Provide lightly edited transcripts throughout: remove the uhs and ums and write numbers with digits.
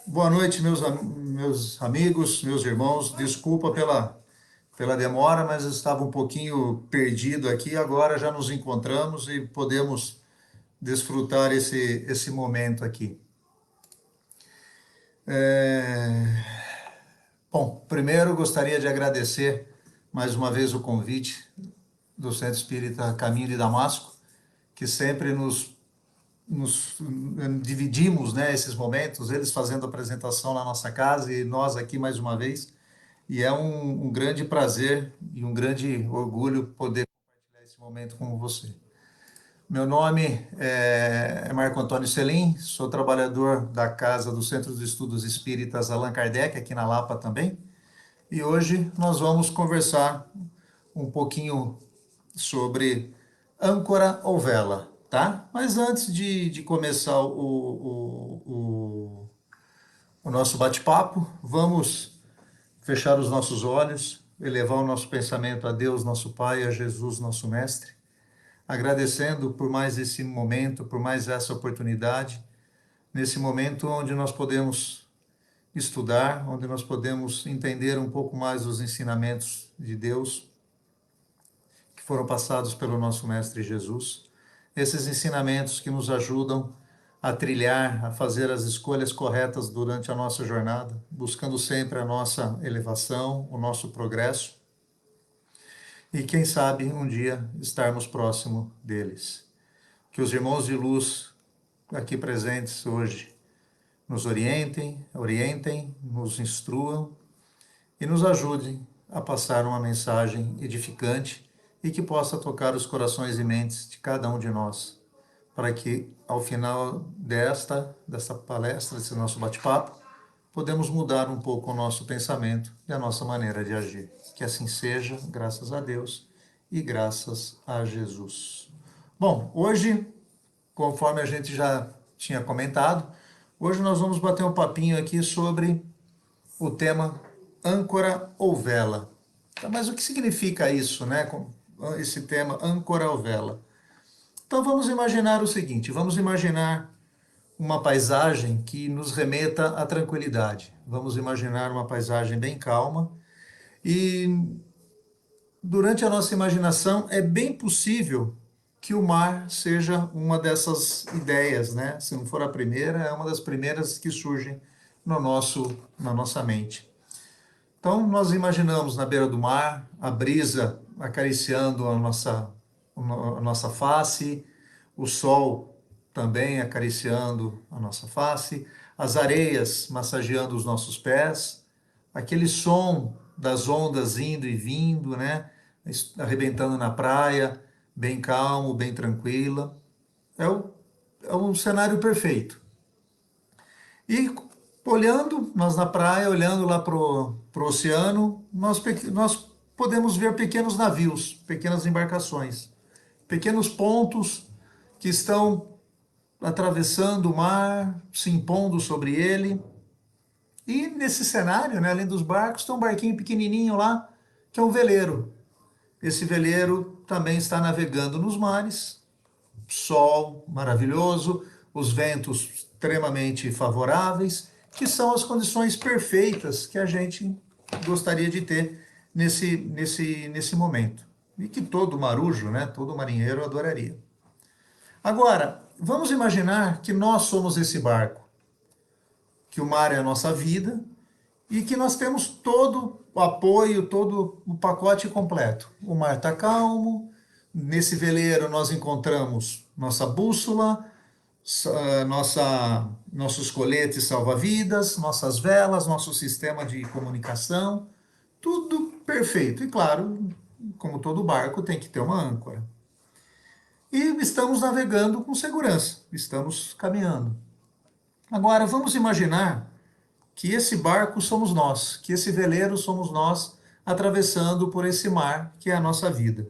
Boa noite, meus amigos, meus irmãos. Desculpa pela demora, mas eu estava um pouquinho perdido aqui. Agora já nos encontramos e podemos desfrutar esse momento aqui. É, Bom, primeiro gostaria de agradecer mais uma vez o convite do Centro Espírita Caminho de Damasco, que sempre nos dividimos, né, esses momentos, eles fazendo apresentação na nossa casa e nós aqui mais uma vez. E é um grande prazer e um grande orgulho poder compartilhar esse momento com você. Meu nome é Marco Antônio Selim, sou trabalhador da Casa do Centro de Estudos Espíritas Allan Kardec, aqui na Lapa também. E hoje nós vamos conversar um pouquinho sobre âncora ou vela, tá? Mas antes de começar o nosso bate-papo, vamos fechar os nossos olhos, elevar o nosso pensamento a Deus, nosso Pai, a Jesus, nosso Mestre, agradecendo por mais esse momento, por mais essa oportunidade, nesse momento onde nós podemos estudar, onde nós podemos entender um pouco mais os ensinamentos de Deus que foram passados pelo nosso Mestre Jesus, esses ensinamentos que nos ajudam a trilhar, a fazer as escolhas corretas durante a nossa jornada, buscando sempre a nossa elevação, o nosso progresso e, quem sabe, um dia estarmos próximo deles. Que os irmãos de luz aqui presentes hoje nos orientem, nos instruam e nos ajudem a passar uma mensagem edificante e que possa tocar os corações e mentes de cada um de nós, para que, ao final desta palestra, desse nosso bate-papo, podemos mudar um pouco o nosso pensamento e a nossa maneira de agir. Que assim seja, graças a Deus e graças a Jesus. Bom, hoje, conforme a gente já tinha comentado, hoje nós vamos bater um papinho aqui sobre o tema âncora ou vela. Tá, mas o que significa isso, né? Esse tema âncora ou vela? Então vamos imaginar o seguinte, vamos imaginar uma paisagem que nos remeta à tranquilidade. Vamos imaginar uma paisagem bem calma e durante a nossa imaginação é bem possível que o mar seja uma dessas ideias, né? Se não for a primeira, é uma das primeiras que surgem na nossa mente. Então nós imaginamos na beira do mar a brisa acariciando a nossa face, o sol também acariciando a nossa face, as areias massageando os nossos pés, aquele som das ondas indo e vindo, né? Arrebentando na praia, bem calmo, bem tranquila. É um cenário perfeito. E olhando, nós na praia, olhando lá pro oceano, nós podemos ver pequenos navios, pequenas embarcações, pequenos pontos que estão atravessando o mar, se impondo sobre ele. E nesse cenário, né, além dos barcos, tem um barquinho pequenininho lá, que é um veleiro. Esse veleiro também está navegando nos mares, sol maravilhoso, os ventos extremamente favoráveis, que são as condições perfeitas que a gente gostaria de ter nesse momento. E que todo marujo, né, todo marinheiro adoraria. Agora, vamos imaginar que nós somos esse barco, que o mar é a nossa vida e que nós temos todo o apoio, todo o pacote completo. O mar está calmo, nesse veleiro nós encontramos nossa bússola, nossos coletes salva-vidas, nossas velas, nosso sistema de comunicação, tudo perfeito. E claro, como todo barco, tem que ter uma âncora. E estamos navegando com segurança, estamos caminhando. Agora, vamos imaginar que esse barco somos nós, que esse veleiro somos nós, atravessando por esse mar que é a nossa vida.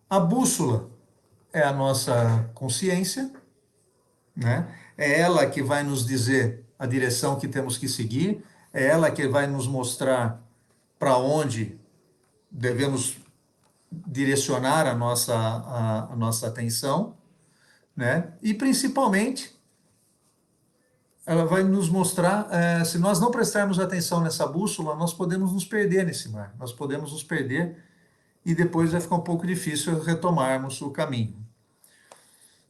A bússola é a nossa consciência, né? É ela que vai nos dizer a direção que temos que seguir, é ela que vai nos mostrar para onde devemos direcionar a nossa atenção, né? E principalmente ela vai nos mostrar, se nós não prestarmos atenção nessa bússola, nós podemos nos perder nesse mar, nós podemos nos perder e depois vai ficar um pouco difícil retomarmos o caminho,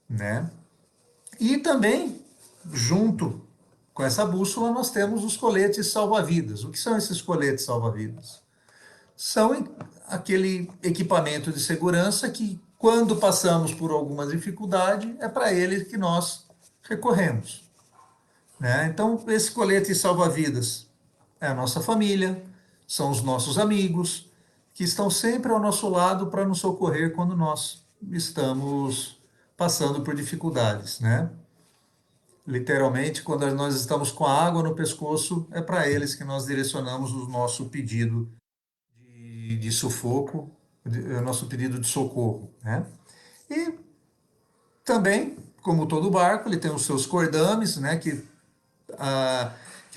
né? E também, junto com essa bússola, nós temos os coletes salva-vidas. O que são esses coletes salva-vidas? São aquele equipamento de segurança que, quando passamos por alguma dificuldade, é para ele que nós recorremos, né? Então, esse colete salva-vidas é a nossa família, são os nossos amigos, que estão sempre ao nosso lado para nos socorrer quando nós estamos passando por dificuldades, né? Literalmente, quando nós estamos com a água no pescoço, é para eles que nós direcionamos o nosso pedido de sufoco, o nosso pedido de socorro, né? E também, como todo barco, ele tem os seus cordames, né? Que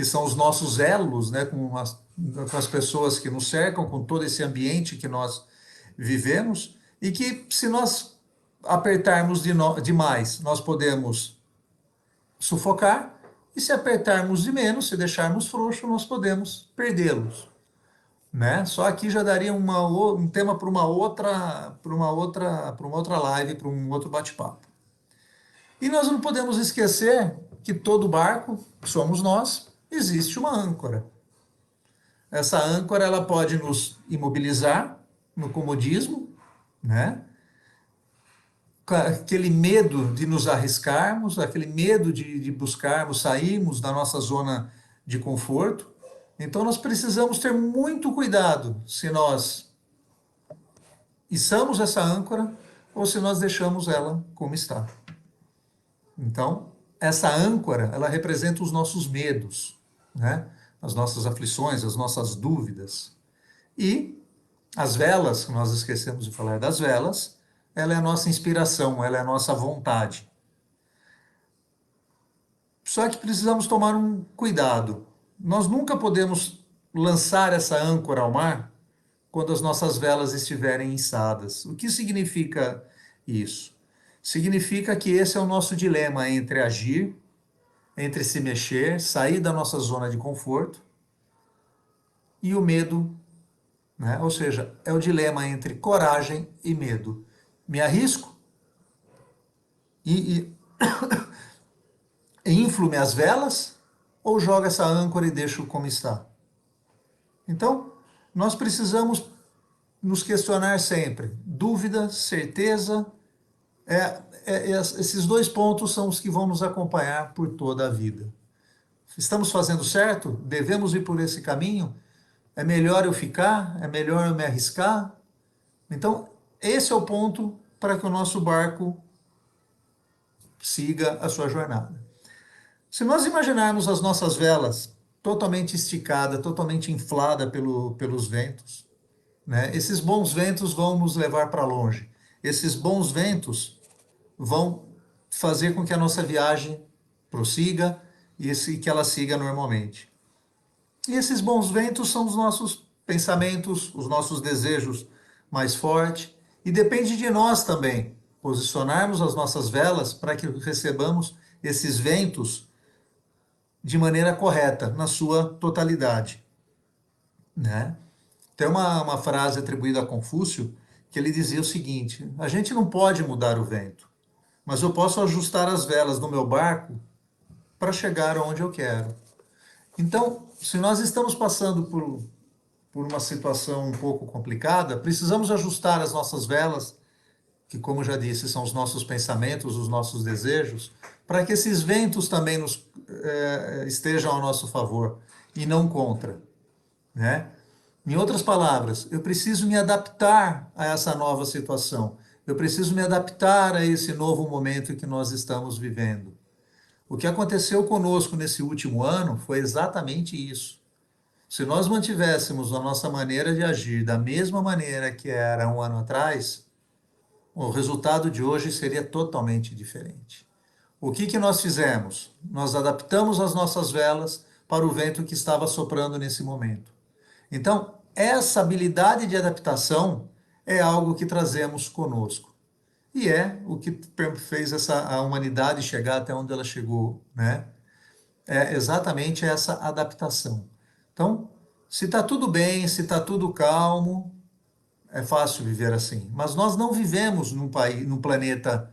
são os nossos elos, né? Com as pessoas que nos cercam, com todo esse ambiente que nós vivemos, e que se nós apertarmos demais, nós podemos sufocar, e se apertarmos de menos, se deixarmos frouxo, nós podemos perdê-los, né? Só aqui já daria um tema para uma outra live, para um outro bate-papo. E nós não podemos esquecer que todo barco, somos nós, existe uma âncora. Essa âncora ela pode nos imobilizar no comodismo, né? Aquele medo de nos arriscarmos, aquele medo de buscarmos, sairmos da nossa zona de conforto. Então, nós precisamos ter muito cuidado se nós içamos essa âncora ou se nós deixamos ela como está. Então, essa âncora, ela representa os nossos medos, né? As nossas aflições, as nossas dúvidas. E as velas, nós esquecemos de falar das velas, ela é a nossa inspiração, ela é a nossa vontade. Só que precisamos tomar um cuidado. Nós nunca podemos lançar essa âncora ao mar quando as nossas velas estiverem içadas. O que significa isso? Significa que esse é o nosso dilema entre agir, entre se mexer, sair da nossa zona de conforto e o medo, né? Ou seja, é o dilema entre coragem e medo. Me arrisco e inflo minhas velas ou jogo essa âncora e deixo como está? Então, nós precisamos nos questionar sempre. Dúvida, certeza, esses dois pontos são os que vão nos acompanhar por toda a vida. Estamos fazendo certo? Devemos ir por esse caminho? É melhor eu ficar? É melhor eu me arriscar? Então, esse é o ponto para que o nosso barco siga a sua jornada. Se nós imaginarmos as nossas velas totalmente esticadas, totalmente infladas pelos ventos, né? Esses bons ventos vão nos levar para longe. Esses bons ventos vão fazer com que a nossa viagem prossiga e que ela siga normalmente. E esses bons ventos são os nossos pensamentos, os nossos desejos mais fortes, e depende de nós também posicionarmos as nossas velas para que recebamos esses ventos de maneira correta, na sua totalidade, né? Tem uma frase atribuída a Confúcio que ele dizia o seguinte: a gente não pode mudar o vento, mas eu posso ajustar as velas do meu barco para chegar onde eu quero. Então, se nós estamos passando por uma situação um pouco complicada, precisamos ajustar as nossas velas, que, como já disse, são os nossos pensamentos, os nossos desejos, para que esses ventos também estejam ao nosso favor e não contra, né? Em outras palavras, eu preciso me adaptar a essa nova situação. Eu preciso me adaptar a esse novo momento que nós estamos vivendo. O que aconteceu conosco nesse último ano foi exatamente isso. Se nós mantivéssemos a nossa maneira de agir da mesma maneira que era um ano atrás, o resultado de hoje seria totalmente diferente. O que nós fizemos? Nós adaptamos as nossas velas para o vento que estava soprando nesse momento. Então, essa habilidade de adaptação é algo que trazemos conosco. E é o que fez a humanidade chegar até onde ela chegou, né? é exatamente essa adaptação. Então, se está tudo bem, se está tudo calmo, é fácil viver assim. Mas nós não vivemos num país, num planeta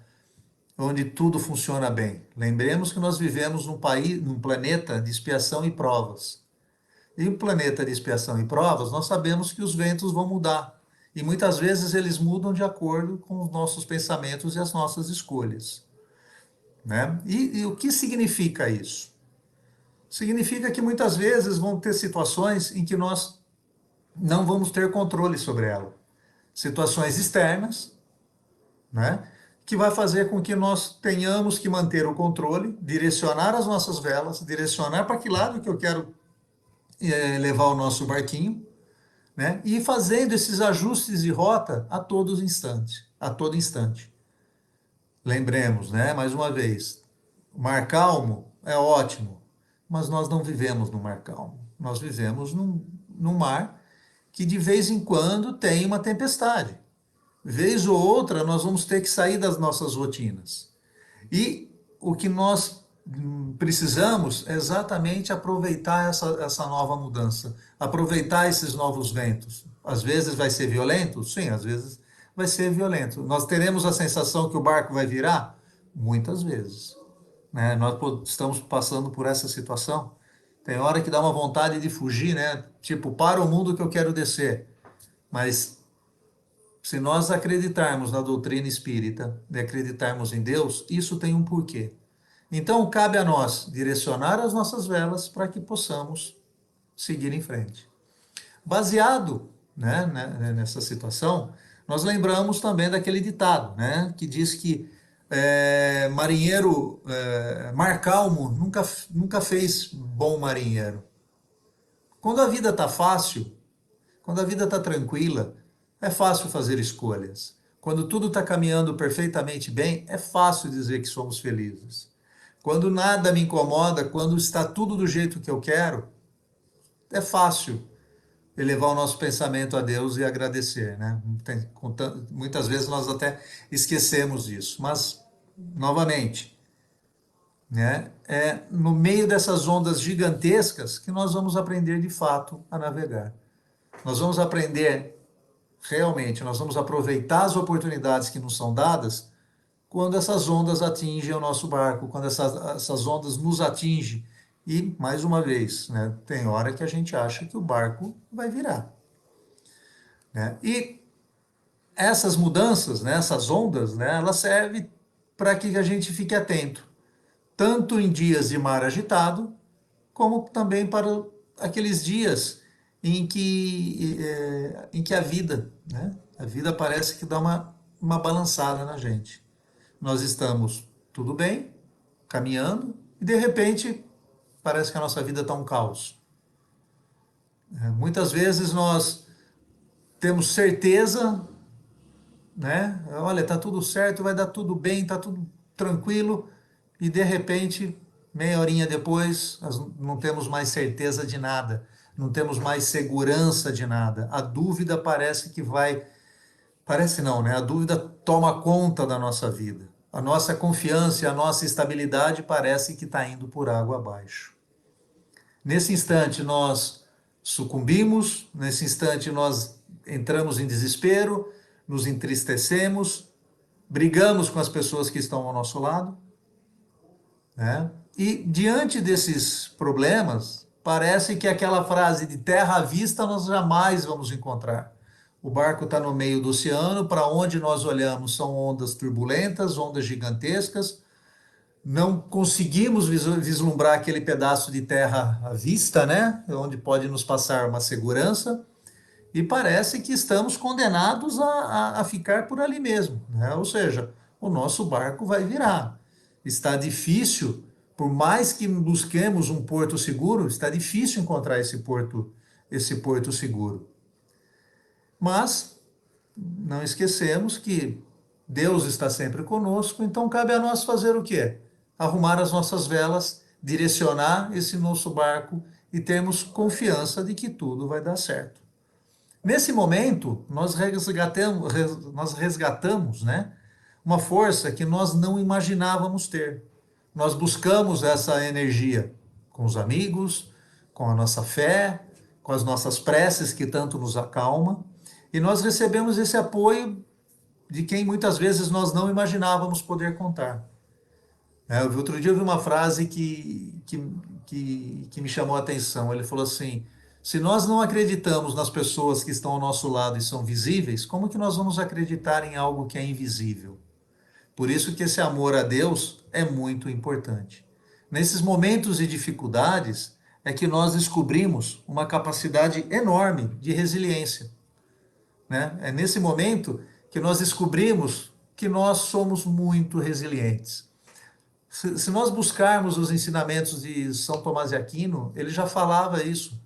onde tudo funciona bem. Lembremos que nós vivemos num país, num planeta de expiação e provas. E o planeta de expiação e provas, nós sabemos que os ventos vão mudar. E muitas vezes eles mudam de acordo com os nossos pensamentos e as nossas escolhas. Né? E o que significa isso? Significa que muitas vezes vão ter situações em que nós não vamos ter controle sobre ela. Situações externas, né? Que vai fazer com que nós tenhamos que manter o controle, direcionar as nossas velas, direcionar para que lado que eu quero levar o nosso barquinho, né? E ir fazendo esses ajustes de rota a todos os instantes, a todo instante. Lembremos, né? Mais uma vez, mar calmo é ótimo, mas nós não vivemos no mar calmo. Nós vivemos num mar que de vez em quando tem uma tempestade. Vez ou outra, nós vamos ter que sair das nossas rotinas. E o que nós precisamos é exatamente aproveitar essa nova mudança, aproveitar esses novos ventos. Às vezes vai ser violento? Sim, às vezes vai ser violento. Nós teremos a sensação que o barco vai virar? Muitas vezes. Né? Nós estamos passando por essa situação. Tem hora que dá uma vontade de fugir, né? Tipo, para o mundo que eu quero descer. Mas se nós acreditarmos na doutrina espírita, de acreditarmos em Deus, isso tem um porquê. Então, cabe a nós direcionar as nossas velas para que possamos seguir em frente. Baseado, né, nessa situação, nós lembramos também daquele ditado, né, que diz que marinheiro, mar calmo, nunca fez bom marinheiro. Quando a vida está fácil, quando a vida está tranquila, é fácil fazer escolhas. Quando tudo está caminhando perfeitamente bem, é fácil dizer que somos felizes. Quando nada me incomoda, quando está tudo do jeito que eu quero, é fácil elevar o nosso pensamento a Deus e agradecer, né? Muitas vezes nós até esquecemos disso, mas, novamente, né? É no meio dessas ondas gigantescas que nós vamos aprender de fato a navegar. Nós vamos aprender realmente, nós vamos aproveitar as oportunidades que nos são dadas quando essas ondas atingem o nosso barco, quando essas ondas nos atingem. E, mais uma vez, né, tem hora que a gente acha que o barco vai virar. Né? E essas mudanças, né, essas ondas, né, elas servem para que a gente fique atento, tanto em dias de mar agitado, como também para aqueles dias em que a vida, né, a vida parece que dá uma balançada na gente. Nós estamos tudo bem, caminhando, e de repente parece que a nossa vida está um caos. Muitas vezes nós temos certeza, né? Olha, está tudo certo, vai dar tudo bem, está tudo tranquilo, e de repente, meia horinha depois, nós não temos mais certeza de nada, não temos mais segurança de nada. A dúvida parece que vai. Parece não, né? A dúvida toma conta da nossa vida. A nossa confiança e a nossa estabilidade parece que está indo por água abaixo. Nesse instante nós sucumbimos, nesse instante nós entramos em desespero, nos entristecemos, brigamos com as pessoas que estão ao nosso lado, né? E diante desses problemas, parece que aquela frase de terra à vista nós jamais vamos encontrar. O barco está no meio do oceano, para onde nós olhamos são ondas turbulentas, ondas gigantescas, não conseguimos vislumbrar aquele pedaço de terra à vista, né? Onde pode nos passar uma segurança, e parece que estamos condenados a ficar por ali mesmo, né? Ou seja, o nosso barco vai virar. Está difícil, por mais que busquemos um porto seguro, está difícil encontrar esse porto seguro. Mas não esquecemos que Deus está sempre conosco, então cabe a nós fazer o quê? Arrumar as nossas velas, direcionar esse nosso barco e termos confiança de que tudo vai dar certo. Nesse momento, nós resgatamos, né, uma força que nós não imaginávamos ter. Nós buscamos essa energia, com os amigos, com a nossa fé, com as nossas preces que tanto nos acalma, e nós recebemos esse apoio de quem muitas vezes nós não imaginávamos poder contar. Outro dia eu vi uma frase que me chamou a atenção. Ele falou assim: se nós não acreditamos nas pessoas que estão ao nosso lado e são visíveis, como que nós vamos acreditar em algo que é invisível? Por isso que esse amor a Deus é muito importante. Nesses momentos de dificuldades é que nós descobrimos uma capacidade enorme de resiliência, né? É nesse momento que nós descobrimos que nós somos muito resilientes. Se nós buscarmos os ensinamentos de São Tomás de Aquino, ele já falava isso,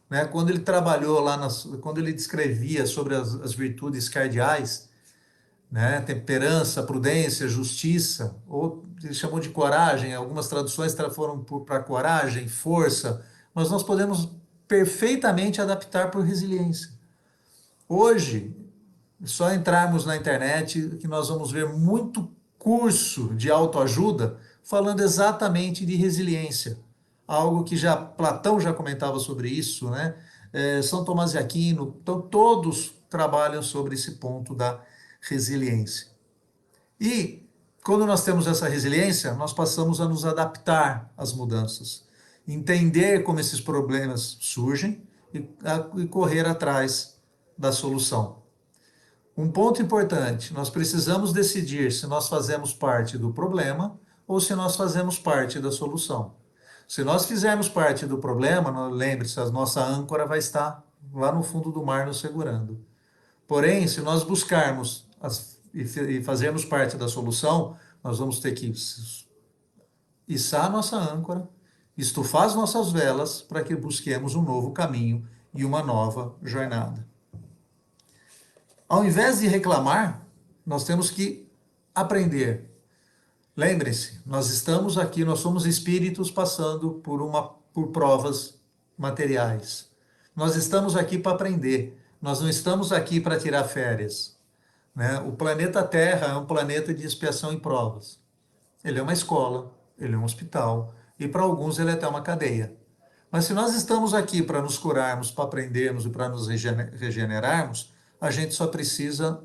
né? Quando ele trabalhou lá, quando ele descrevia sobre as virtudes cardeais, né? Temperança, prudência, justiça, ou ele chamou de coragem, algumas traduções foram para coragem, força, mas nós podemos perfeitamente adaptar por resiliência. Hoje, só entrarmos na internet que nós vamos ver muito curso de autoajuda falando exatamente de resiliência. Algo que já Platão já comentava sobre isso, né? São Tomás de Aquino, então todos trabalham sobre esse ponto da resiliência. E quando nós temos essa resiliência, nós passamos a nos adaptar às mudanças, entender como esses problemas surgem e correr atrás da solução. Um ponto importante, nós precisamos decidir se nós fazemos parte do problema ou se nós fazemos parte da solução. Se nós fizermos parte do problema, lembre-se, a nossa âncora vai estar lá no fundo do mar nos segurando. Porém, se nós buscarmos e fazermos parte da solução, nós vamos ter que içar a nossa âncora, estufar as nossas velas para que busquemos um novo caminho e uma nova jornada. Ao invés de reclamar, nós temos que aprender. Lembre-se, nós estamos aqui, nós somos espíritos passando por provas materiais. Nós estamos aqui para aprender. Nós não estamos aqui para tirar férias, né? O planeta Terra é um planeta de expiação e provas. Ele é uma escola, ele é um hospital, e para alguns ele é até uma cadeia. Mas se nós estamos aqui para nos curarmos, para aprendermos e para nos regenerarmos, a gente só precisa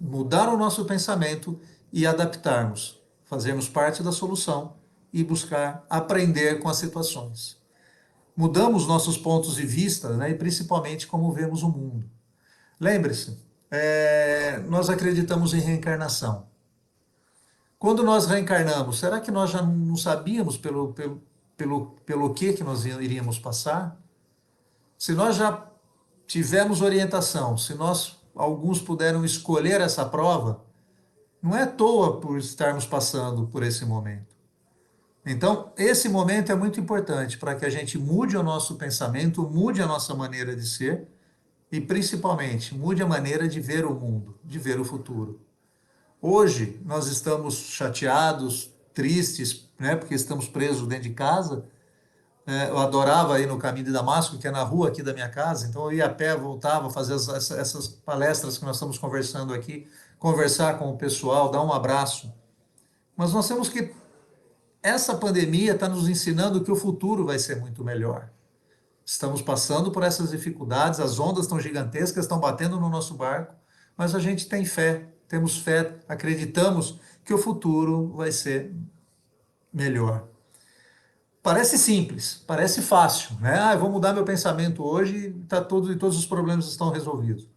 mudar o nosso pensamento e adaptarmos, fazermos parte da solução e buscar aprender com as situações. Mudamos nossos pontos de vista, né, e principalmente como vemos o mundo. Lembre-se, nós acreditamos em reencarnação. Quando nós reencarnamos, será que nós já não sabíamos pelo que nós iríamos passar? Se nós já tivemos orientação, se alguns puderam escolher essa prova, não é à toa por estarmos passando por esse momento. Então, esse momento é muito importante para que a gente mude o nosso pensamento, mude a nossa maneira de ser e, principalmente, mude a maneira de ver o mundo, de ver o futuro. Hoje, nós estamos chateados, tristes, né, porque estamos presos dentro de casa. Eu adorava ir no Caminho de Damasco, que é na rua aqui da minha casa, então eu ia a pé, voltava, fazer essas palestras que nós estamos conversando aqui, conversar com o pessoal, dar um abraço. Mas nós temos que... Essa pandemia está nos ensinando que o futuro vai ser muito melhor. Estamos passando por essas dificuldades, as ondas estão gigantescas, estão batendo no nosso barco, mas a gente tem fé, temos fé, acreditamos que o futuro vai ser melhor. Parece simples, parece fácil, né? Eu vou mudar meu pensamento hoje e todos os problemas estão resolvidos.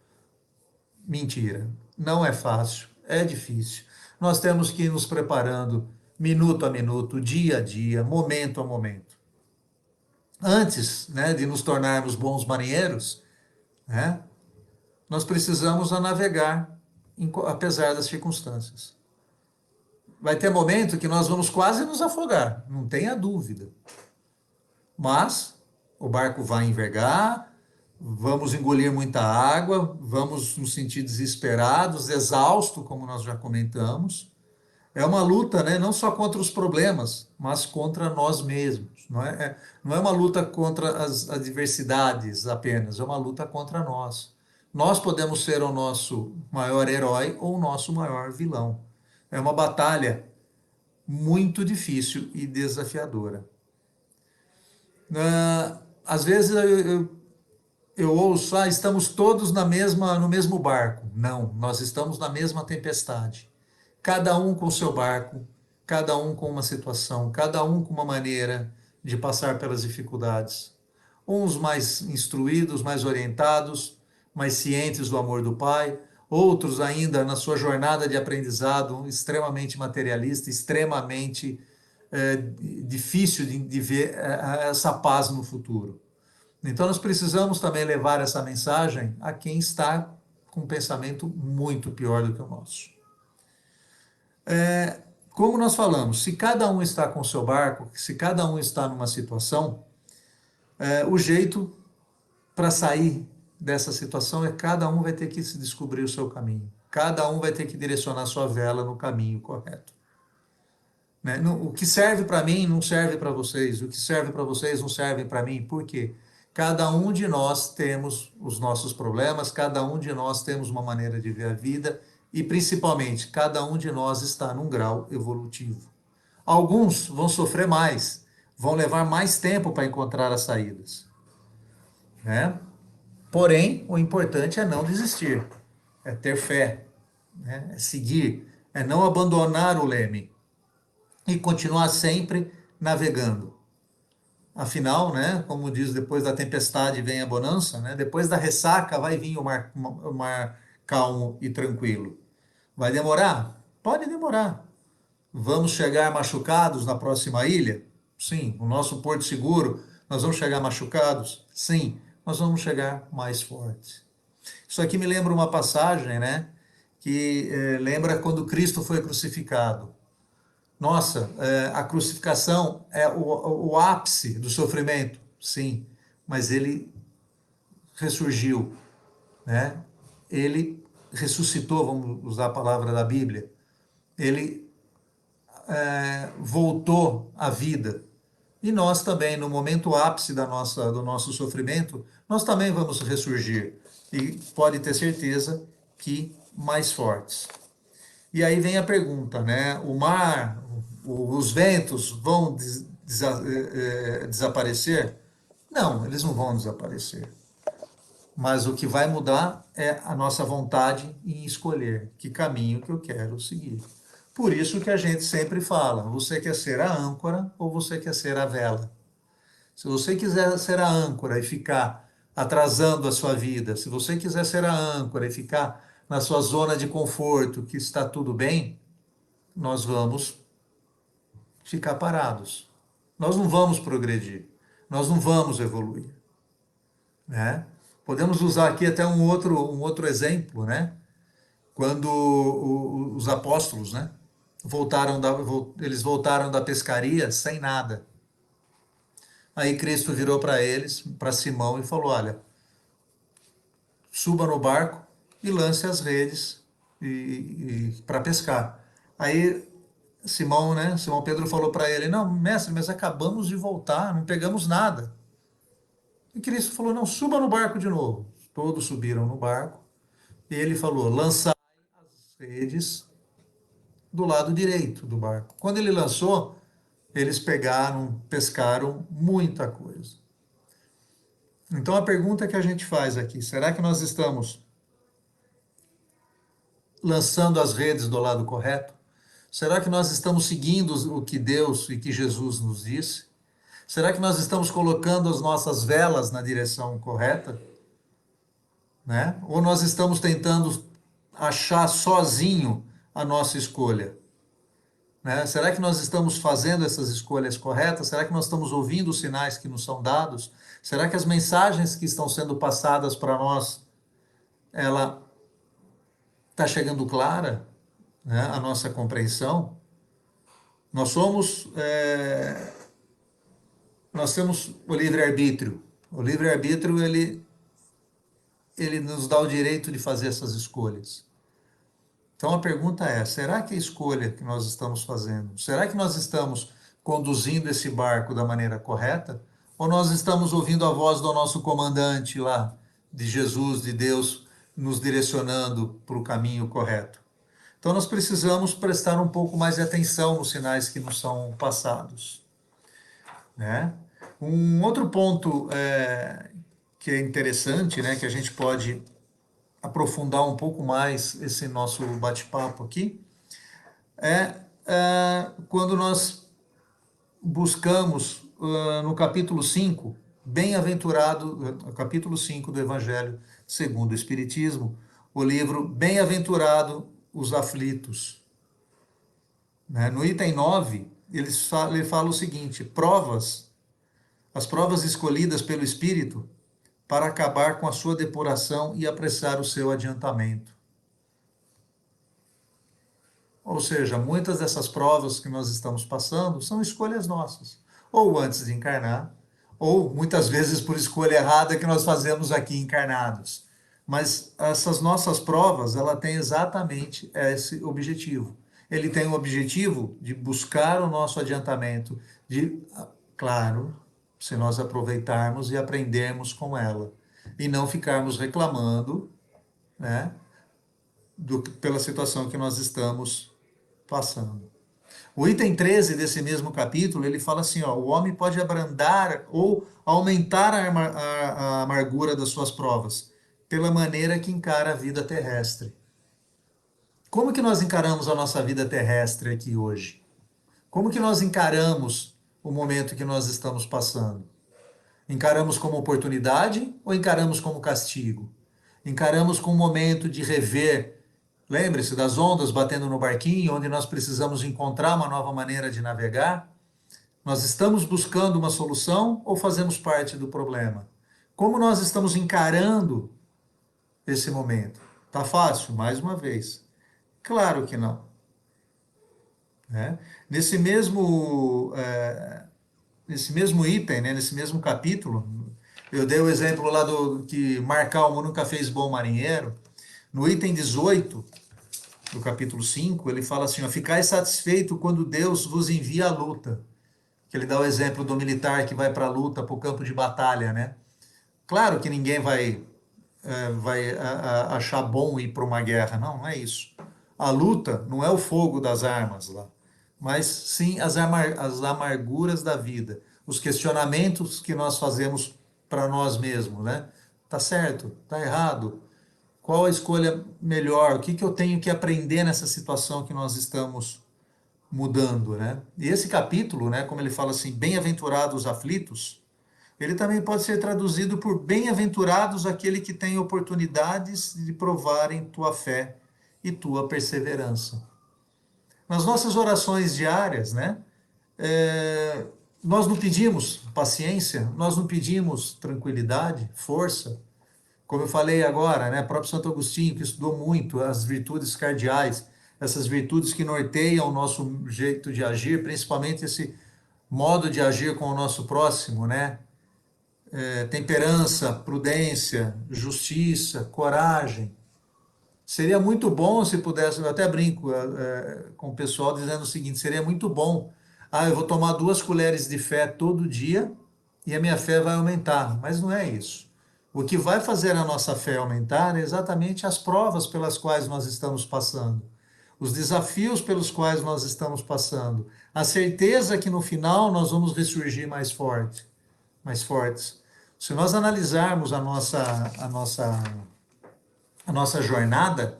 Mentira, não é fácil, é difícil. Nós temos que ir nos preparando minuto a minuto, dia a dia, momento a momento. Antes, né, de nos tornarmos bons marinheiros, né, nós precisamos navegar apesar das circunstâncias. Vai ter momento que nós vamos quase nos afogar, não tenha dúvida. Mas o barco vai envergar, vamos engolir muita água, vamos nos sentir desesperados, exaustos, como nós já comentamos. É uma luta, né, não só contra os problemas, mas contra nós mesmos. Não é uma luta contra as adversidades apenas, é uma luta contra nós. Nós podemos ser o nosso maior herói ou o nosso maior vilão. É uma batalha muito difícil e desafiadora. Às vezes eu ouço, estamos todos no mesmo barco. Não, nós estamos na mesma tempestade. Cada um com o seu barco, cada um com uma situação, cada um com uma maneira de passar pelas dificuldades. Uns mais instruídos, mais orientados, mais cientes do amor do Pai, outros ainda na sua jornada de aprendizado extremamente materialista, extremamente difícil de ver essa paz no futuro. Então, nós precisamos também levar essa mensagem a quem está com um pensamento muito pior do que o nosso. Como nós falamos, se cada um está com o seu barco, se cada um está numa situação, o jeito para sair dessa situação é cada um vai ter que se descobrir o seu caminho. Cada um vai ter que direcionar sua vela no caminho correto. Né? O que serve para mim não serve para vocês, o que serve para vocês não serve para mim. Por quê? Cada um de nós temos os nossos problemas, cada um de nós temos uma maneira de ver a vida e, principalmente, cada um de nós está num grau evolutivo. Alguns vão sofrer mais, vão levar mais tempo para encontrar as saídas. Né? Porém, o importante é não desistir, é ter fé, né? É seguir, é não abandonar o leme e continuar sempre navegando. Afinal, né, como diz, depois da tempestade vem a bonança, né? Depois da ressaca vai vir o mar calmo e tranquilo. Vai demorar? Pode demorar. Vamos chegar machucados na próxima ilha? Sim. O nosso porto seguro, nós vamos chegar machucados? Sim. Nós vamos chegar mais fortes. Isso aqui me lembra uma passagem, né, que lembra quando Cristo foi crucificado. Nossa, a crucificação é o ápice do sofrimento, sim, mas ele ressurgiu, né? Ele ressuscitou, vamos usar a palavra da Bíblia, ele voltou à vida. E nós também, no momento ápice do nosso sofrimento, nós também vamos ressurgir. E pode ter certeza que mais fortes. E aí vem a pergunta, né? O mar, os ventos vão desaparecer? Não, eles não vão desaparecer. Mas o que vai mudar é a nossa vontade em escolher que caminho que eu quero seguir. Por isso que a gente sempre fala, você quer ser a âncora ou você quer ser a vela? Se você quiser ser a âncora e ficar atrasando a sua vida, se você quiser ser a âncora e ficar na sua zona de conforto, que está tudo bem, nós vamos ficar parados. Nós não vamos progredir. Nós não vamos evoluir. Né? Podemos usar aqui até um outro exemplo, né? Quando os apóstolos, né, eles voltaram da pescaria sem nada. Aí Cristo virou para eles, para Simão, e falou: olha, suba no barco e lance as redes para pescar. Aí Simão, né, Simão Pedro falou para ele: não, mestre, mas acabamos de voltar, não pegamos nada. E Cristo falou: não, suba no barco de novo. Todos subiram no barco. E ele falou: lançai as redes do lado direito do barco. Quando ele lançou, eles pescaram muita coisa. Então a pergunta que a gente faz aqui, será que nós estamos lançando as redes do lado correto? Será que nós estamos seguindo o que Deus e que Jesus nos disse? Será que nós estamos colocando as nossas velas na direção correta? Né? Ou nós estamos tentando achar sozinho a nossa escolha? Né? Será que nós estamos fazendo essas escolhas corretas? Será que nós estamos ouvindo os sinais que nos são dados? Será que as mensagens que estão sendo passadas para nós, ela está chegando clara, né? A nossa compreensão? Nós somos, nós temos o livre-arbítrio. O livre-arbítrio, ele nos dá o direito de fazer essas escolhas. Então a pergunta é, será que a escolha que nós estamos fazendo, será que nós estamos conduzindo esse barco da maneira correta? Ou nós estamos ouvindo a voz do nosso comandante lá, de Jesus, de Deus, nos direcionando para o caminho correto? Então nós precisamos prestar um pouco mais de atenção nos sinais que nos são passados. Né? Um outro ponto que é interessante, né, que a gente pode aprofundar um pouco mais esse nosso bate-papo aqui, quando nós buscamos no capítulo 5, bem-aventurado, capítulo 5 do Evangelho segundo o Espiritismo, o livro Bem-aventurado os aflitos. Né? No item 9, ele fala o seguinte: as provas escolhidas pelo Espírito para acabar com a sua depuração e apressar o seu adiantamento. Ou seja, muitas dessas provas que nós estamos passando são escolhas nossas, ou antes de encarnar, ou muitas vezes por escolha errada que nós fazemos aqui encarnados. Mas essas nossas provas, ela tem exatamente esse objetivo. Ele tem o objetivo de buscar o nosso adiantamento, de, claro, se nós aproveitarmos e aprendermos com ela, e não ficarmos reclamando, né, pela situação que nós estamos passando. O item 13 desse mesmo capítulo, ele fala assim, ó, o homem pode abrandar ou aumentar a amargura das suas provas, pela maneira que encara a vida terrestre. Como que nós encaramos a nossa vida terrestre aqui hoje? Como que nós encaramos o momento que nós estamos passando? Encaramos como oportunidade ou encaramos como castigo? Encaramos como um momento de rever. Lembre-se das ondas batendo no barquinho, onde nós precisamos encontrar uma nova maneira de navegar. Nós estamos buscando uma solução ou fazemos parte do problema? Como nós estamos encarando esse momento? Tá fácil? Mais uma vez. Claro que não. Né? Nesse mesmo item, né, nesse mesmo capítulo, eu dei o exemplo lá do que Marcalmo nunca fez bom marinheiro. No item 18, do capítulo 5, ele fala assim, ó, ficai satisfeito quando Deus vos envia a luta. Que ele dá o exemplo do militar que vai para a luta, para o campo de batalha, né? Claro que ninguém vai achar bom ir para uma guerra, não é isso. A luta não é o fogo das armas lá, mas sim as amarguras da vida, os questionamentos que nós fazemos para nós mesmos, né? Tá certo? Tá errado? Qual a escolha melhor? O que que eu tenho que aprender nessa situação que nós estamos mudando, né? E esse capítulo, né, como ele fala assim, bem-aventurados os aflitos, ele também pode ser traduzido por bem-aventurados aquele que tem oportunidades de provarem tua fé e tua perseverança. Nas nossas orações diárias, né, nós não pedimos paciência, nós não pedimos tranquilidade, força. Como eu falei agora, né, próprio Santo Agostinho, que estudou muito as virtudes cardeais, essas virtudes que norteiam o nosso jeito de agir, principalmente esse modo de agir com o nosso próximo, né? Temperança, prudência, justiça, coragem. Seria muito bom se pudesse, eu até brinco com o pessoal dizendo o seguinte, seria muito bom, eu vou tomar 2 colheres de fé todo dia e a minha fé vai aumentar, mas não é isso. O que vai fazer a nossa fé aumentar é exatamente as provas pelas quais nós estamos passando, os desafios pelos quais nós estamos passando, a certeza que no final nós vamos ressurgir mais fortes. Se nós analisarmos a nossa jornada,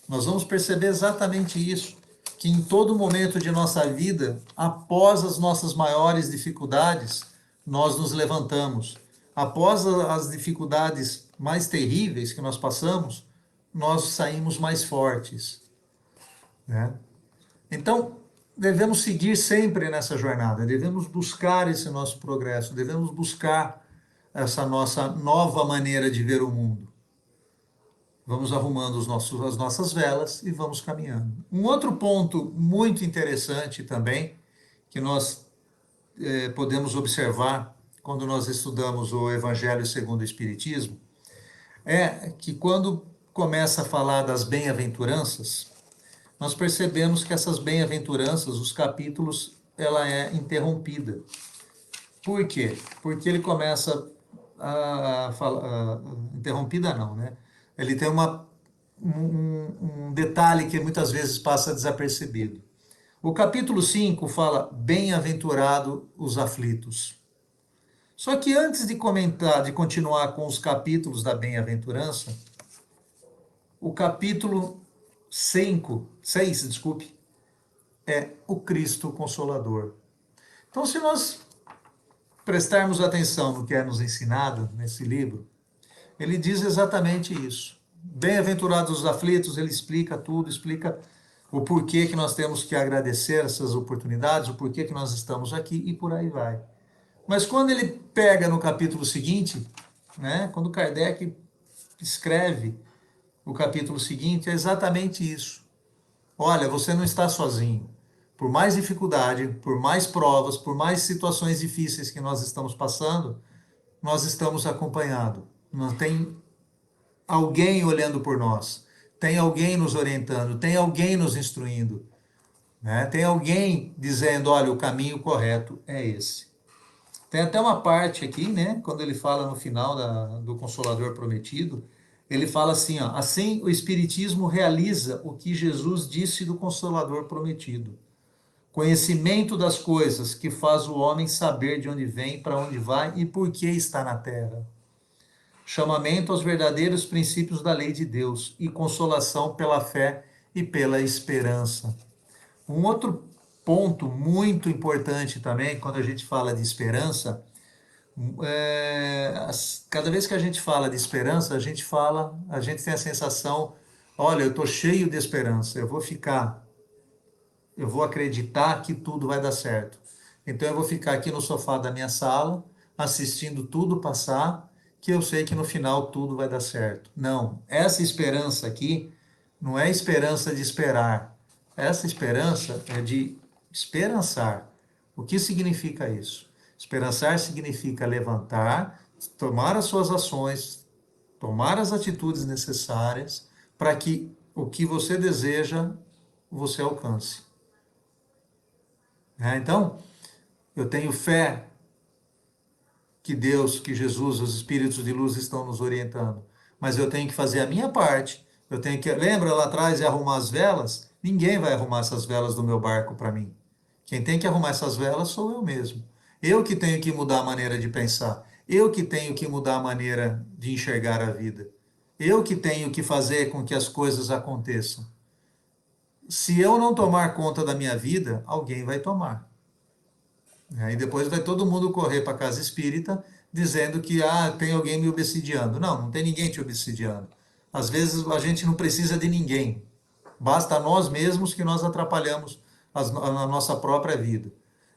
nós vamos perceber exatamente isso, que em todo momento de nossa vida, após as nossas maiores dificuldades, nós nos levantamos. Após as dificuldades mais terríveis que nós passamos, nós saímos mais fortes, né? Então, devemos seguir sempre nessa jornada, devemos buscar esse nosso progresso, devemos buscar essa nossa nova maneira de ver o mundo. Vamos arrumando as nossas velas e vamos caminhando. Um outro ponto muito interessante também, que nós podemos observar quando nós estudamos o Evangelho segundo o Espiritismo, é que quando começa a falar das bem-aventuranças, nós percebemos que essas bem-aventuranças, os capítulos, ela é interrompida. Por quê? Porque ele começa a falar... interrompida não, né? Ele tem um detalhe que muitas vezes passa desapercebido. O capítulo 5 fala, bem-aventurado os aflitos. Só que antes de comentar, de continuar com os capítulos da bem-aventurança, o capítulo 6, desculpe, é o Cristo Consolador. Então, se nós prestarmos atenção no que é nos ensinado nesse livro, ele diz exatamente isso. Bem-aventurados os aflitos, ele explica tudo, explica o porquê que nós temos que agradecer essas oportunidades, o porquê que nós estamos aqui e por aí vai. Mas quando ele pega no capítulo seguinte, né, quando Kardec escreve o capítulo seguinte, é exatamente isso. Olha, você não está sozinho. Por mais dificuldade, por mais provas, por mais situações difíceis que nós estamos passando, nós estamos acompanhados. Não tem alguém olhando por nós, tem alguém nos orientando, tem alguém nos instruindo, né? Tem alguém dizendo, olha, o caminho correto é esse. Tem até uma parte aqui, né, quando ele fala no final do Consolador Prometido, ele fala assim, ó, assim o Espiritismo realiza o que Jesus disse do Consolador Prometido. Conhecimento das coisas que faz o homem saber de onde vem, para onde vai e por que está na terra. Chamamento aos verdadeiros princípios da lei de Deus e consolação pela fé e pela esperança. Um outro ponto muito importante também, quando a gente fala de esperança, cada vez que a gente fala de esperança, a gente tem a sensação, olha, eu estou cheio de esperança, eu vou acreditar que tudo vai dar certo. Então eu vou ficar aqui no sofá da minha sala, assistindo tudo passar, que eu sei que no final tudo vai dar certo. Não, essa esperança aqui não é esperança de esperar. Essa esperança é de esperançar. O que significa isso? Esperançar significa levantar, tomar as suas ações, tomar as atitudes necessárias para que o que você deseja, você alcance. Então, eu tenho fé que Deus, que Jesus, os Espíritos de luz estão nos orientando, mas eu tenho que fazer a minha parte. Eu tenho que, lembra lá atrás de arrumar as velas? Ninguém vai arrumar essas velas do meu barco para mim. Quem tem que arrumar essas velas sou eu mesmo. Eu que tenho que mudar a maneira de pensar. Eu que tenho que mudar a maneira de enxergar a vida. Eu que tenho que fazer com que as coisas aconteçam. Se eu não tomar conta da minha vida, alguém vai tomar. Aí depois vai todo mundo correr para a casa espírita dizendo que tem alguém me obsidiando. Não, não tem ninguém te obsidiando. Às vezes a gente não precisa de ninguém. Basta nós mesmos que nós atrapalhamos a nossa própria vida.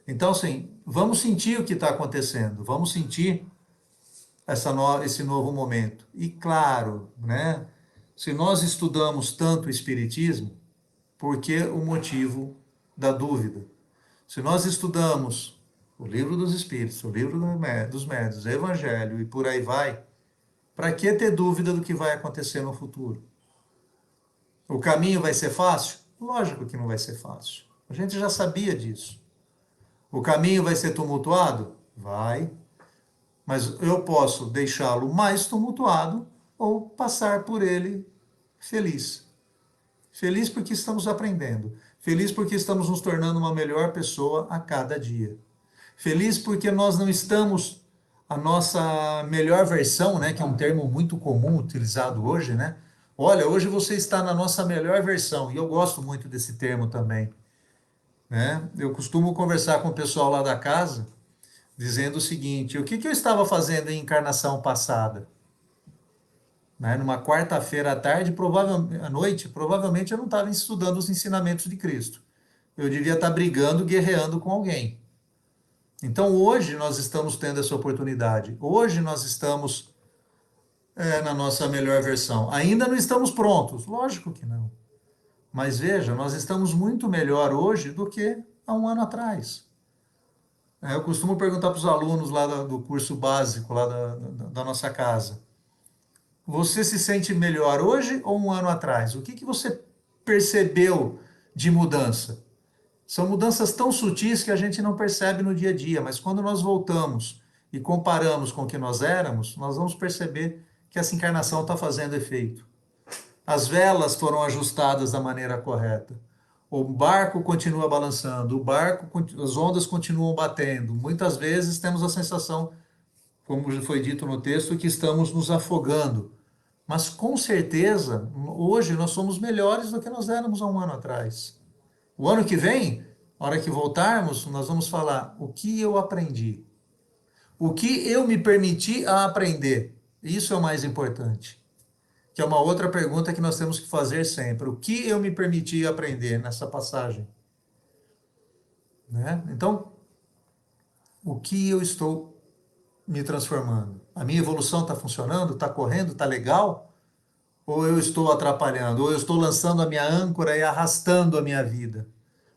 Então, assim, vamos sentir o que está acontecendo. Vamos sentir esse novo momento. E claro, né, se nós estudamos tanto o Espiritismo, por que o motivo da dúvida? Se nós estudamos o livro dos Espíritos, o livro dos Médiuns, o Evangelho e por aí vai, para que ter dúvida do que vai acontecer no futuro? O caminho vai ser fácil? Lógico que não vai ser fácil. A gente já sabia disso. O caminho vai ser tumultuado? Vai. Mas eu posso deixá-lo mais tumultuado ou passar por ele feliz. Feliz porque estamos aprendendo. Feliz porque estamos nos tornando uma melhor pessoa a cada dia. Feliz porque nós não estamos a nossa melhor versão, né, que é um termo muito comum utilizado hoje, né? Olha, hoje você está na nossa melhor versão, e eu gosto muito desse termo também, né? Eu costumo conversar com o pessoal lá da casa, dizendo o seguinte: o que eu estava fazendo em encarnação passada? Né? Numa quarta-feira à tarde, à noite, provavelmente eu não estava estudando os ensinamentos de Cristo. Eu devia estar brigando, guerreando com alguém. Então hoje nós estamos tendo essa oportunidade. Hoje nós estamos na nossa melhor versão. Ainda não estamos prontos? Lógico que não. Mas veja, nós estamos muito melhor hoje do que há um ano atrás. Eu costumo perguntar para os alunos lá do curso básico, lá da nossa casa. Você se sente melhor hoje ou um ano atrás? O que você percebeu de mudança? São mudanças tão sutis que a gente não percebe no dia a dia, mas quando nós voltamos e comparamos com o que nós éramos, nós vamos perceber que essa encarnação está fazendo efeito. As velas foram ajustadas da maneira correta. O barco continua balançando, as ondas continuam batendo. Muitas vezes temos a sensação como foi dito no texto, que estamos nos afogando. Mas com certeza, hoje nós somos melhores do que nós éramos há um ano atrás. O ano que vem, a hora que voltarmos, nós vamos falar o que eu aprendi, o que eu me permiti a aprender. Isso é o mais importante. Que é uma outra pergunta que nós temos que fazer sempre. O que eu me permiti aprender nessa passagem? Né? Então, o que eu estou me transformando? A minha evolução está funcionando? Está correndo? Está legal? Ou eu estou atrapalhando? Ou eu estou lançando a minha âncora e arrastando a minha vida?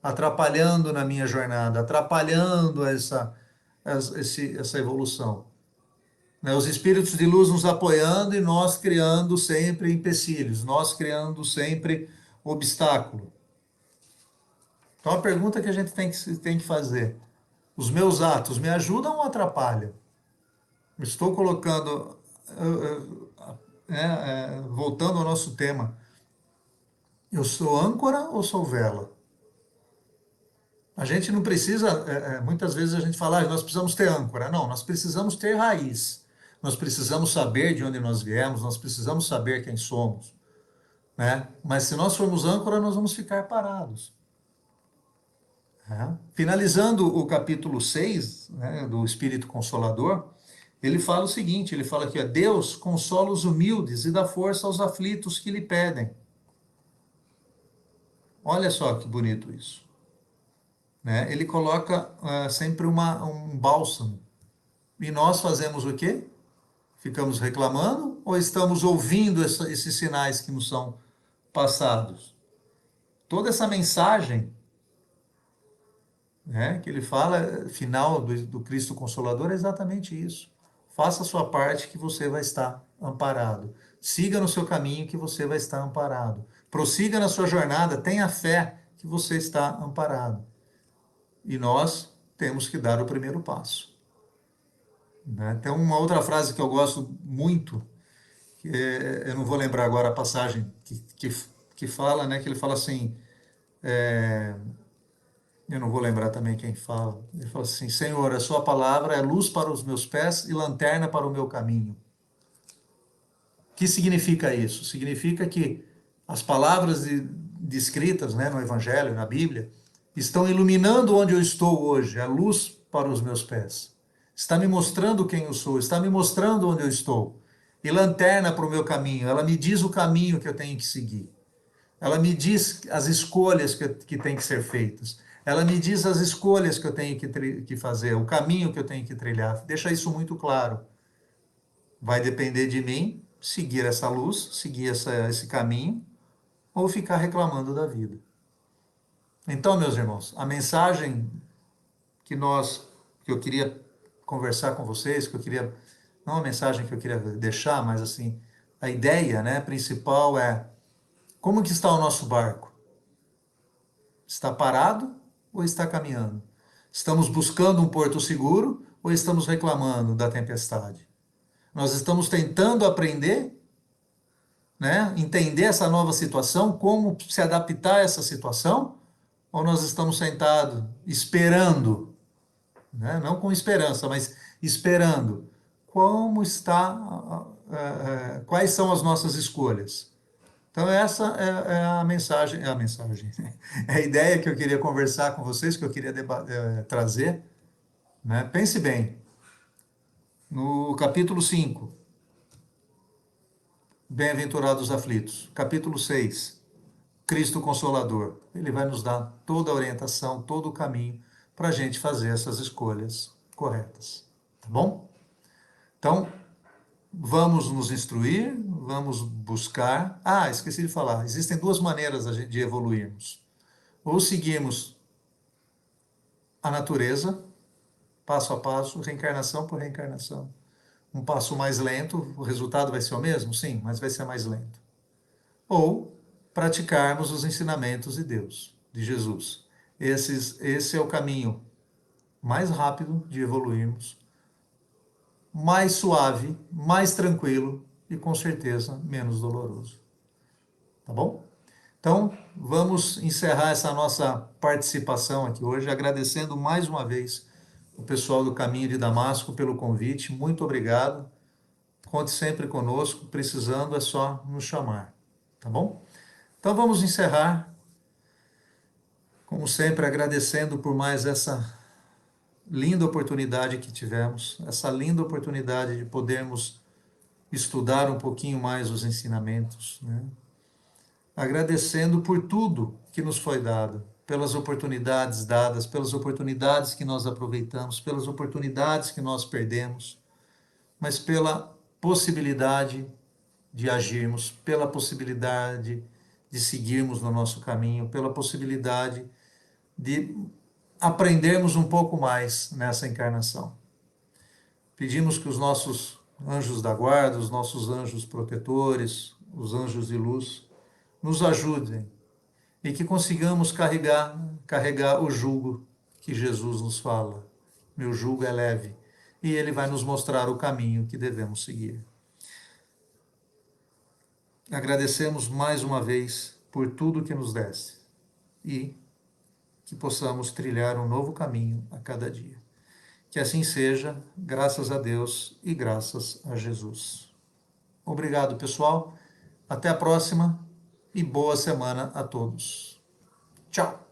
Atrapalhando na minha jornada, atrapalhando essa evolução. Né? Os espíritos de luz nos apoiando e nós criando sempre empecilhos, nós criando sempre obstáculo. Então a pergunta que a gente tem que fazer: os meus atos me ajudam ou atrapalham? Estou colocando, voltando ao nosso tema, eu sou âncora ou sou vela? A gente não precisa, muitas vezes a gente fala, nós precisamos ter âncora. Não, nós precisamos ter raiz. Nós precisamos saber de onde nós viemos, nós precisamos saber quem somos. Né? Mas se nós formos âncora, nós vamos ficar parados. Né? Finalizando o capítulo 6, né, do Espírito Consolador, ele fala o seguinte, ele fala que Deus consola os humildes e dá força aos aflitos que lhe pedem. Olha só que bonito isso. Né? Ele coloca sempre um bálsamo. E nós fazemos o quê? Ficamos reclamando ou estamos ouvindo esses sinais que nos são passados? Toda essa mensagem, né, que ele fala, final do Cristo Consolador, é exatamente isso. Faça a sua parte que você vai estar amparado. Siga no seu caminho que você vai estar amparado. Prossiga na sua jornada, tenha fé que você está amparado. E nós temos que dar o primeiro passo. Né? Tem uma outra frase que eu gosto muito, que eu não vou lembrar agora a passagem que fala, né, que ele fala assim, eu não vou lembrar também quem fala, ele fala assim, Senhor, a sua palavra é luz para os meus pés e lanterna para o meu caminho. O que significa isso? Significa que as palavras descritas, né, no Evangelho, na Bíblia, estão iluminando onde eu estou hoje, a luz para os meus pés. Está me mostrando quem eu sou, está me mostrando onde eu estou. E lanterna para o meu caminho, ela me diz o caminho que eu tenho que seguir. Ela me diz as escolhas que têm que ser feitas. Ela me diz as escolhas que eu tenho que fazer, o caminho que eu tenho que trilhar. Deixa isso muito claro. Vai depender de mim seguir essa luz, seguir esse caminho, ou ficar reclamando da vida. Então, meus irmãos, a mensagem que eu queria conversar com vocês, não a mensagem que eu queria deixar, mas assim, a ideia, né, principal é: como que está o nosso barco? Está parado ou está caminhando? Estamos buscando um porto seguro ou estamos reclamando da tempestade? Nós estamos tentando aprender, né, entender essa nova situação, como se adaptar a essa situação, ou nós estamos sentados esperando, né, não com esperança, mas esperando como está, quais são as nossas escolhas? Então essa é a mensagem, é a ideia que eu queria conversar com vocês, que eu queria trazer. Né? Pense bem, no capítulo 5, Bem-aventurados aflitos, capítulo 6, Cristo Consolador, ele vai nos dar toda a orientação, todo o caminho para a gente fazer essas escolhas corretas, tá bom? Então, vamos nos instruir, vamos buscar. Ah, esqueci de falar, existem duas maneiras de evoluirmos. Ou seguimos a natureza, passo a passo, reencarnação por reencarnação. Um passo mais lento, o resultado vai ser o mesmo? Sim, mas vai ser mais lento. Ou praticarmos os ensinamentos de Deus, de Jesus. Esse é o caminho mais rápido de evoluirmos, mais suave, mais tranquilo e com certeza menos doloroso. Tá bom? Então, vamos encerrar essa nossa participação aqui hoje, agradecendo mais uma vez o pessoal do Caminho de Damasco pelo convite. Muito obrigado. Conte sempre conosco. Precisando é só nos chamar. Tá bom? Então vamos encerrar, como sempre, agradecendo por mais essa linda oportunidade que tivemos, essa linda oportunidade de podermos estudar um pouquinho mais os ensinamentos, né? Agradecendo por tudo que nos foi dado, pelas oportunidades dadas, pelas oportunidades que nós aproveitamos, pelas oportunidades que nós perdemos, mas pela possibilidade de agirmos, pela possibilidade de seguirmos no nosso caminho, pela possibilidade de aprendermos um pouco mais nessa encarnação. Pedimos que os nossos anjos da guarda, os nossos anjos protetores, os anjos de luz, nos ajudem e que consigamos carregar o jugo que Jesus nos fala. Meu jugo é leve, e ele vai nos mostrar o caminho que devemos seguir. Agradecemos mais uma vez por tudo que nos desse e que possamos trilhar um novo caminho a cada dia. Que assim seja, graças a Deus e graças a Jesus. Obrigado, pessoal. Até a próxima e boa semana a todos. Tchau!